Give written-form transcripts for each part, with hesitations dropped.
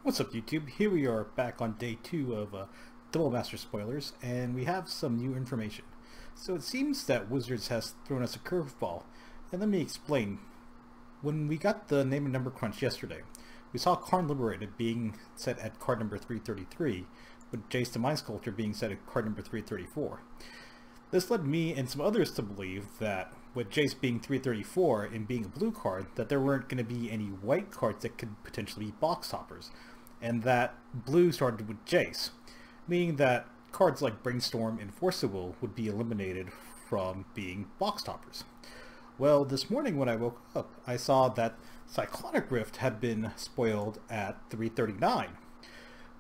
What's up, YouTube? Here we are back on day 2 of Double Master Spoilers, and we have some new information. So it seems that Wizards has thrown us a curveball, and let me explain. When we got the name and number crunch yesterday, we saw Karn Liberated being set at card number 333, with Jace the Mind Sculptor being set at card number 334. This led me and some others to believe that with Jace being 334 and being a blue card, that there weren't going to be any white cards that could potentially be box toppers, and that blue started with Jace, meaning that cards like Brainstorm and Force of Will would be eliminated from being box toppers. Well, this morning when I woke up, I saw that Cyclonic Rift had been spoiled at 339,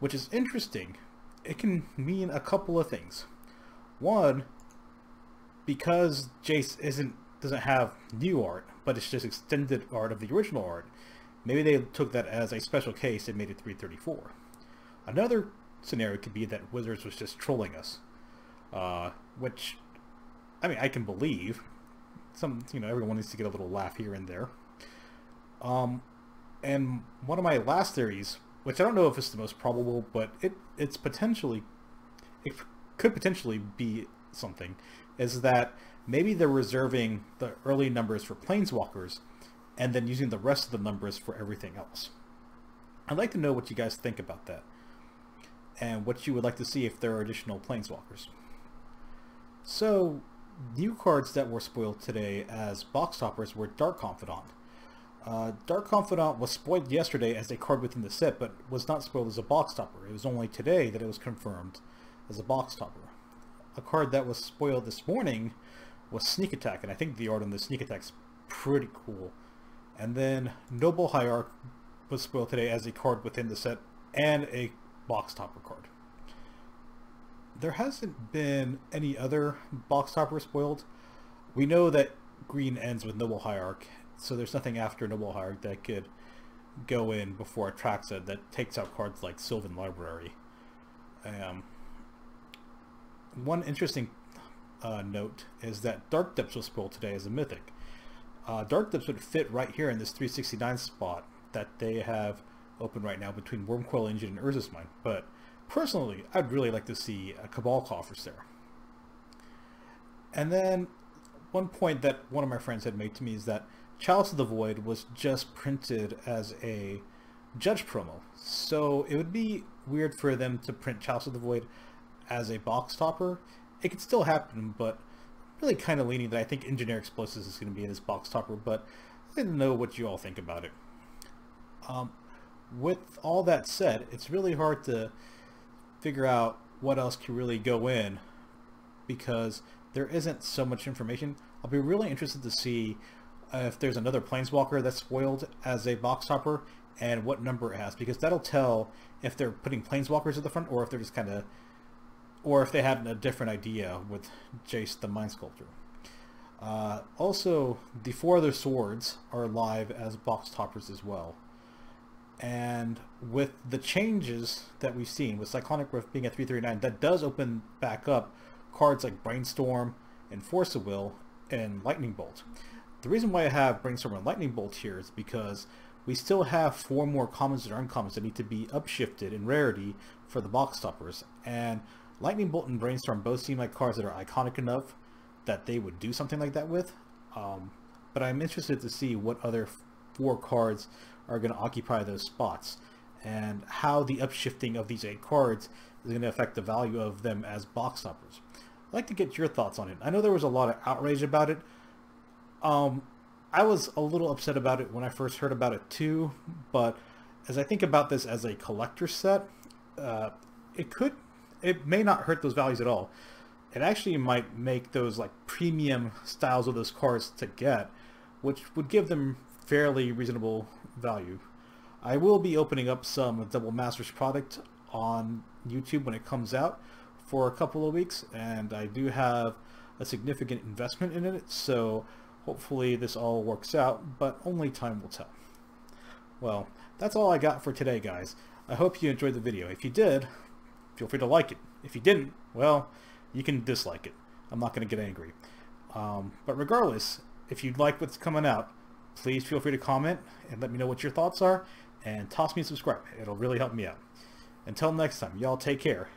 which is interesting. It can mean a couple of things. One, because Jace doesn't have new art, but it's just extended art of the original art, maybe they took that as a special case and made it 334. Another scenario could be that Wizards was just trolling us, which, I mean, I can believe. Everyone needs to get a little laugh here and there. And one of my last theories, which I don't know if it's the most probable, but it could potentially be something, is that maybe they're reserving the early numbers for Planeswalkers and then using the rest of the numbers for everything else. I'd like to know what you guys think about that, and what you would like to see if there are additional Planeswalkers. So, new cards that were spoiled today as box toppers were Dark Confidant. Dark Confidant was spoiled yesterday as a card within the set, but was not spoiled as a box topper. It was only today that it was confirmed as a box topper. A card that was spoiled this morning was Sneak Attack, and I think the art on the Sneak Attack's pretty cool. And then Noble Hierarch was spoiled today as a card within the set and a box topper card. There hasn't been any other box topper spoiled. We know that green ends with Noble Hierarch, so there's nothing after Noble Hierarch that could go in before Atraxa that takes out cards like Sylvan Library. One interesting note is that Dark Depths was spoiled today as a mythic. Dark Depths would fit right here in this 369 spot that they have open right now between Wurmcoil Engine and Urza's Mine, but personally I'd really like to see a Cabal Coffers there. And then one point that one of my friends had made to me is that Chalice of the Void was just printed as a Judge promo, so it would be weird for them to print Chalice of the Void as a box topper. It could still happen, but really kind of leaning that I think Engineer Explosives is going to be in this box topper, but I didn't know what you all think about it. With all that said, it's really hard to figure out what else can really go in because there isn't so much information. I'll be really interested to see if there's another Planeswalker that's spoiled as a box topper and what number it has, because that'll tell if they're putting Planeswalkers at the front or if they're just kind of, or if they had a different idea with Jace the Mind Sculptor. Also, the 4 other swords are live as box toppers as well. And with the changes that we've seen, with Cyclonic Rift being at 339, that does open back up cards like Brainstorm and Force of Will and Lightning Bolt. The reason why I have Brainstorm and Lightning Bolt here is because we still have 4 more commons and uncommons that need to be upshifted in rarity for the box toppers. And Lightning Bolt and Brainstorm both seem like cards that are iconic enough that they would do something like that with. But I'm interested to see what other 4 cards are going to occupy those spots and how the upshifting of these 8 cards is going to affect the value of them as box toppers. I'd like to get your thoughts on it. I know there was a lot of outrage about it. I was a little upset about it when I first heard about it too, but as I think about this as a collector set, it may not hurt those values at all. It actually might make those like premium styles of those cards to get, which would give them fairly reasonable value. I will be opening up some Double Masters product on YouTube when it comes out for a couple of weeks, and I do have a significant investment in it, so hopefully this all works out, but only time will tell. Well, that's all I got for today, guys. I hope you enjoyed the video. If you did, feel free to like it. If you didn't, well, you can dislike it. I'm not going to get angry. But regardless, if you like what's coming out, please feel free to comment and let me know what your thoughts are, and toss me a subscribe. It'll really help me out. Until next time, y'all take care.